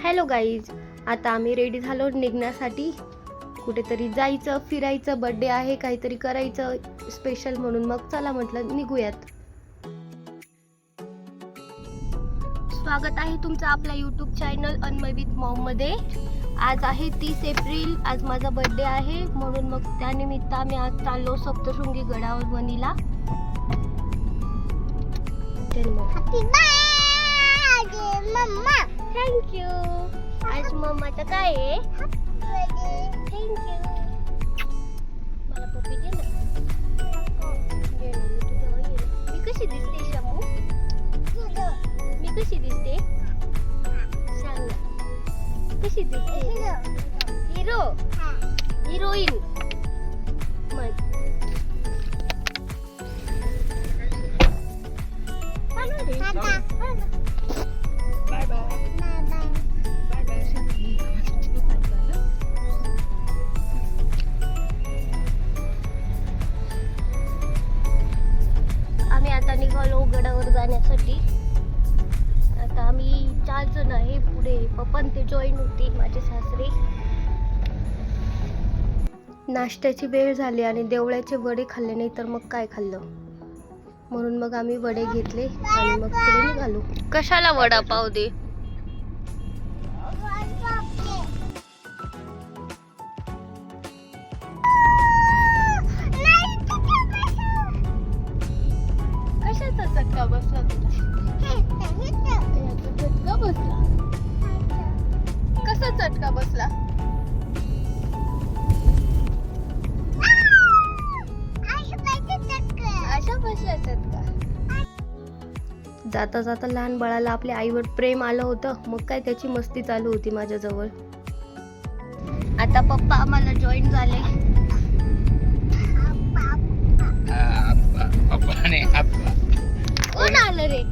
Hello guys, आता आम्ही ready झालो निघण्यासाठी. कुठेतरी जायचं, फिरायचं, बर्थडे आहे, काहीतरी करायचं स्पेशल म्हणून. मग चला म्हटलं निघूयात. स्वागत आहे तुमचं आपल्या YouTube channel Anmay with Maugham मध्ये. आज आहे 30 एप्रिल, आज माझा बर्थडे आहे, म्हणून मग त्यानिमित्त आम्ही आज चाललो सप्तशृंगी गडावर वणीला. Mamma thank you. आज मम्माचं काय आहे? थँक्यू. मला पप्पी दे ना. मी कशी दिसते शमू? मी कशी दिसते सांग ना. कशी दिसते? Hero, heroine. मग बाय बाय. आम्ही आता निघालो गडावर जाण्यासाठी. आता आम्ही 4 जण आहे. पुढे पप्पन ते जॉईन होतील, माझे सासरे. नाश्त्याची वेळ झाली आणि देवळ्याचे वडे खाल्ले नाही तर मग काय खाल्लं, म्हणून मग आम्ही वडे घेतले आणि मग पुढे निघालो. कशाला वडापाव दे? कशाचा चटका बसला तुला? चटका बसला? कसा चटका बसला? अशा बसला चटका. जाता जाता लहान बाळाला आपल्या आईवर प्रेम आलं होतं, मग काय त्याची मस्ती चालू होती माझ्याजवळ. आता पप्पा आम्हाला जॉईन झाले. कोण आलं रे?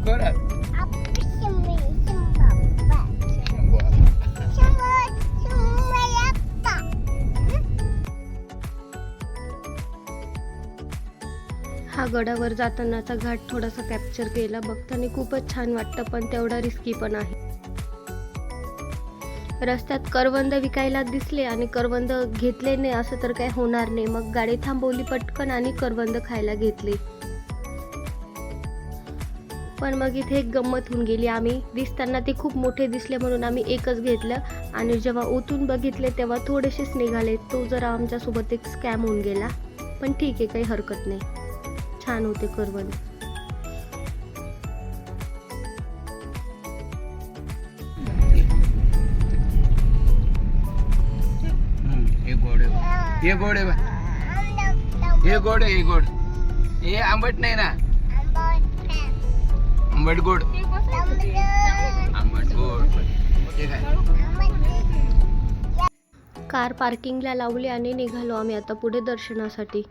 हा गडावर जातानाचा घाट थोडासा कॅप्चर केला. बघताना खूपच छान वाटतं, पण तेवढा रिस्की पण आहे. रस्त्यात करवंद विकायला दिसले आणि करवंद घेतले नाही असं तर काही होणार नाही. मग गाडी थांबवली पटकन आणि करवंद खायला घेतले. पण मग इथे एक गंमत होऊन गेली. आम्ही दिसताना ते खूप मोठे दिसले म्हणून आम्ही एकच घेतलं आणि जेव्हा ओतून बघितले तेव्हा थोडेसेच निघाले. तो जरा आमच्यासोबत एक स्कॅम होऊन गेला, पण ठीक आहे, काही हरकत नाही. छान होते करवंद. हे गोड आहे, हे गोड आहे, हे गोड. हे आंबट नाही ना, आंबट गोड. आंबट गोड. कार पार्किंगला लावली आणि निघालो आम्ही आता पुढे दर्शनासाठी.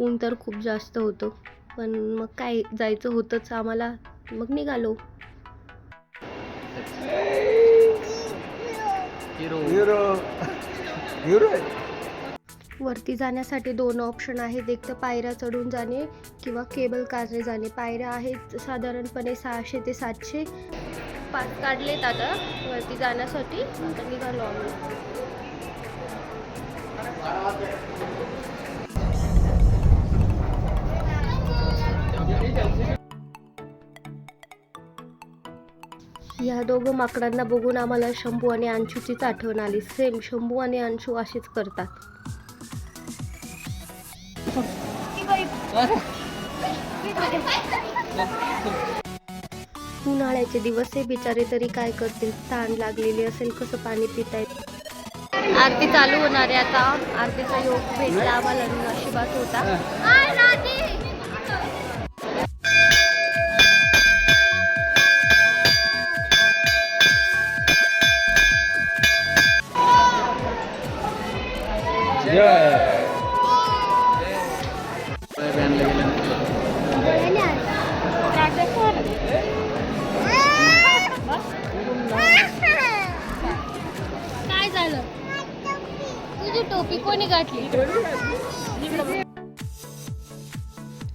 ऊन तर खूप जास्त होतं, पण मग काय, जायचं होतंच आम्हाला, मग निघालो. वरती जाण्यासाठी 2 ऑप्शन आहेत. एक तर पायऱ्या चढून जाणे किंवा केबल कारने जाणे. पायऱ्या आहेत साधारणपणे 600 ते 700. पास काढलेत आता वरती जाण्यासाठी. आता निघालो आम्ही. या दोघं माकडांना बघून आम्हाला शंभू आणि अंशूचीच आठवण आली. सेम शंभू आणि अंशू अशीच करतात. उन्हाळ्याचे दिवस हे, बिचारे तरी काय करतील, तहान लागलेली असेल, कसं पाणी पितायत. आरती चालू होणार आहे आता. आरतीचा योग भेटला आम्हाला, नशिबात होता. काय झालं? तुझी टोपी कोणी घातली?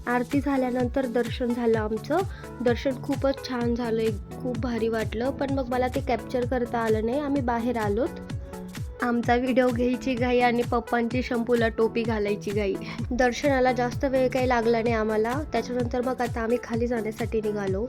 आरती झाल्यानंतर दर्शन झालं आमचं. दर्शन खूपच छान झालं, खूप भारी वाटलं. पण मग मला ते कॅप्चर करता आलं नाही, आम्ही बाहेर आलोत. आमचा व्हिडिओ घ्यायची घाई आणि पप्पांची शंपूला टोपी घालायची घाई. दर्शनाला जास्त वेळ काही लागला नाही आम्हाला. त्याच्यानंतर मग आता आम्ही खाली जाण्यासाठी निघालो.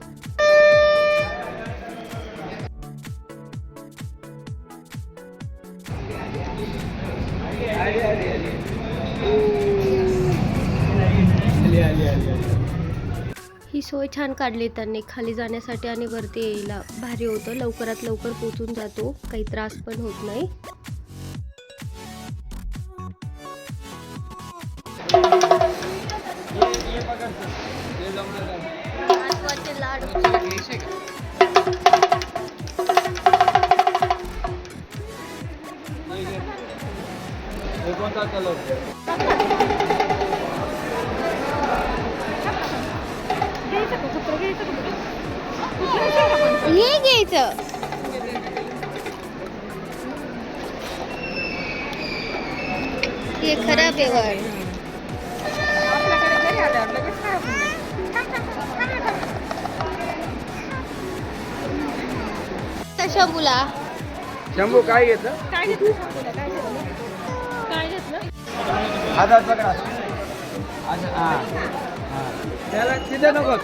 ही सोय छान काढली त्यांनी खाली जाण्यासाठी आणि वरती यायला. भारी होतं, लवकरात लवकर पोचून जातो, काही त्रास पण होत नाही. हे घ्यायचं. हे खराब आहे वाट. शंभूला शंभू काय घेतं? हातात पकडा. त्याला तिथे नको.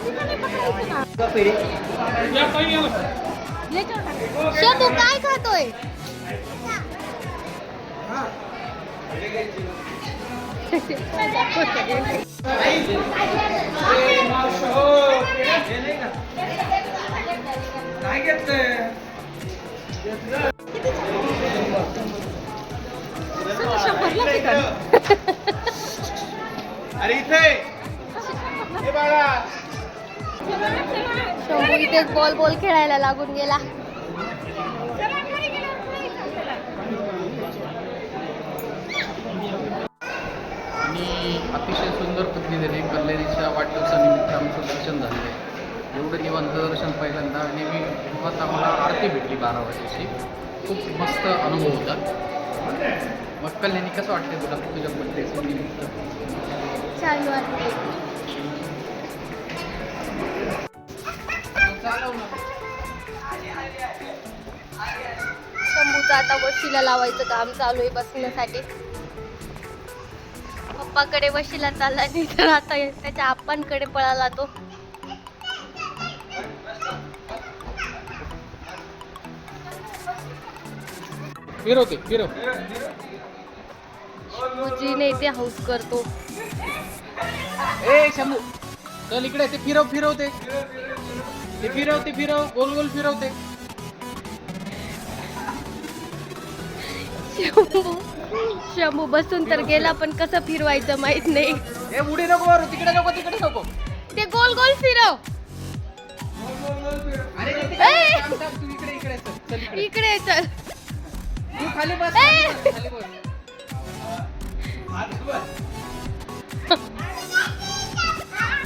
शंभू काय खातोय? अरे इथे शंभू इथेच बॉल खेळायला लागून गेला. आणि अतिशय सुंदर पद्धतीने कल्लेरीच्या वाढदिवसानिमित्त आमचं दर्शन झालं आहे. एवढं निवांत दर्शन पहिल्यांदा आणि मी तेव्हाच आम्हाला आरती भेटली 12 वाजेची. खूप मस्त अनुभव होता. मग कल्याणी कसं वाटते तुला तुझ्या बड्डेचं निमित्त? छान वाटते. शंभूचं आता वशीला लावायचं काम चालू आहे बसण्यासाठी. पप्पाकडे वशीला चालला नाही तर आता त्याच्या आप्पांकडे पळाला तो. फिरवते फिरव. शंभूजी नाही ते हाऊस करतो. ए शंभू चल इकडे. ते फिरवते. ते फिरव गोल गोल फिरवते. शंभू बसून तर गेला पण कसं फिरवायचं माहित नाही. ए उडी नको मारू. तिकडे नको. ते गोल गोल फिरव. अरे तू इकडे चल इकडे चल. तू खाली बस.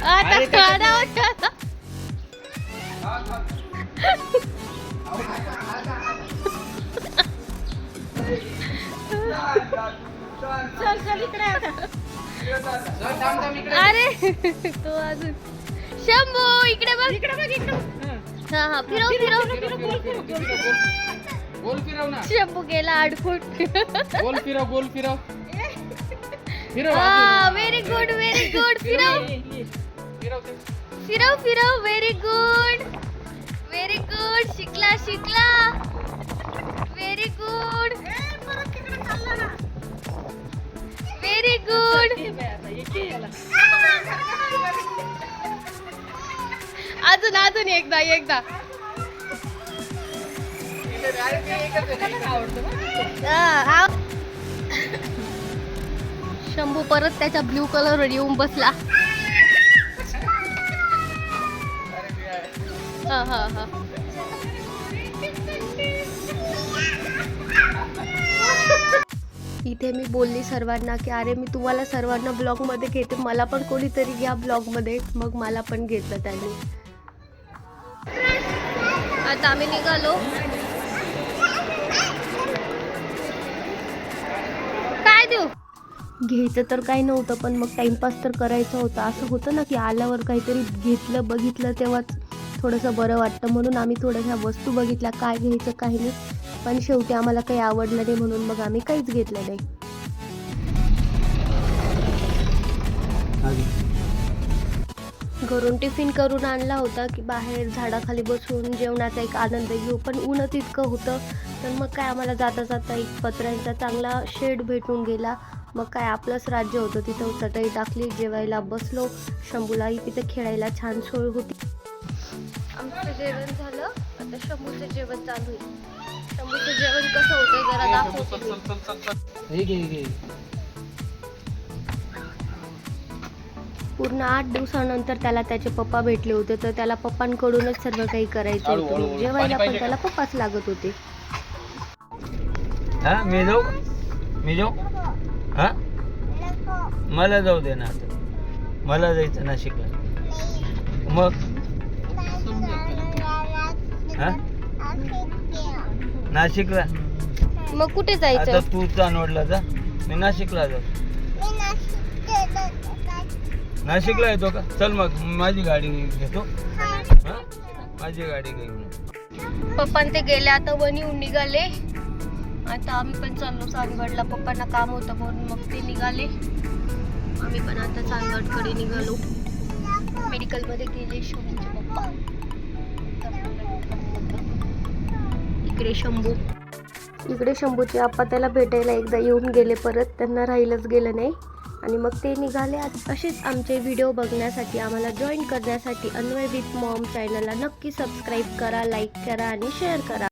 आता खाना होता. चल इकडे. अरे तो अजून. शंभू इकडे बघ. हा फिरव. गोल फिरव ना. शंभू गेला अडकून. गोल फिरव. हा व्हेरी गुड. फिरव. Very good. शिकला. Very good. अजून एकदा. शंभू परत त्याच्या ब्ल्यू कलर वर येऊन बसला. हा. इथे मी बोलली सर्वांना की अरे मी तुम्हाला सर्वांना ब्लॉग मध्ये घेते, मला पण कोणीतरी घ्या ब्लॉग मध्ये. मग मला पण घेतलं त्यांनी. आता आम्ही निघालो. काय देऊ? घ्यायचं तर काही नव्हतं, पण मग टाईमपास तर करायचा होता. असं होतं ना की आल्यावर काहीतरी घेतलं बघितलं तेव्हाच थोडंसं बरं वाटतं, म्हणून आम्ही थोड्याशा वस्तू बघितल्या काय घ्यायचं काही नाही. पण शेवटी आम्हाला काही आवडलं नाही म्हणून मग आम्ही काहीच घेतलं नाही. घरून टिफिन करून आणला होता की बाहेर झाडाखाली बसून जेवणाचा एक आनंद घेऊ, पण ऊनच इतकं होतं. तर मग काय आम्हाला जाता जाता एक पत्र्यांचा चांगला शेड भेटून गेला. मग काय आपलंच राज्य होतं, तिथं चटई टाकली, जेवायला बसलो. शंभूलाही तिथे खेळायला छान सोय होती. आमचं जेवण झालं, आता शंभूचं जेवण चालू आहे. शंभूचं जेवण कसं होतं जरा दाखवते. पूर्ण 8 दिवसानंतर त्याला त्याचे पप्पा भेटले होते, तर त्याला पप्पांकडूनच सर्व काही करायचं होतं. जेवायला पण त्याला पप्पाच लागत होते. हा मी जाऊ हा मला जाऊ दे ना, आता मला जायचं नाशिकला. मग हा नाशिकला मग कुठे आता जायचं? तू चांदवडला जा, मी नाशिकला जाऊ. नाशिकला येतो का? चल मग माझी गाडी घेतो. हा माझी गाडी घेऊन. पप्पा ते गेले, आता वणीहून निघाले. आता आम्ही पण चाललो चांदवडला. पप्पांना काम होतं म्हणून मग ते निघाले. आम्ही पण आता चांदवडकडे निघालो. मेडिकलमध्ये गेले शंभूचे पप्पा. इकडे शंभूचे आप्पा त्याला भेटायला एकदा येऊन गेले, परत त्यांना राहिलंच गेलं नाही आणि मग ते निघाले. असेच आमचे व्हिडिओ बघण्यासाठी, आम्हाला जॉईन करण्यासाठी अन्वय विथ मॉम चॅनलला नक्की सबस्क्राईब करा, लाईक करा आणि शेअर करा.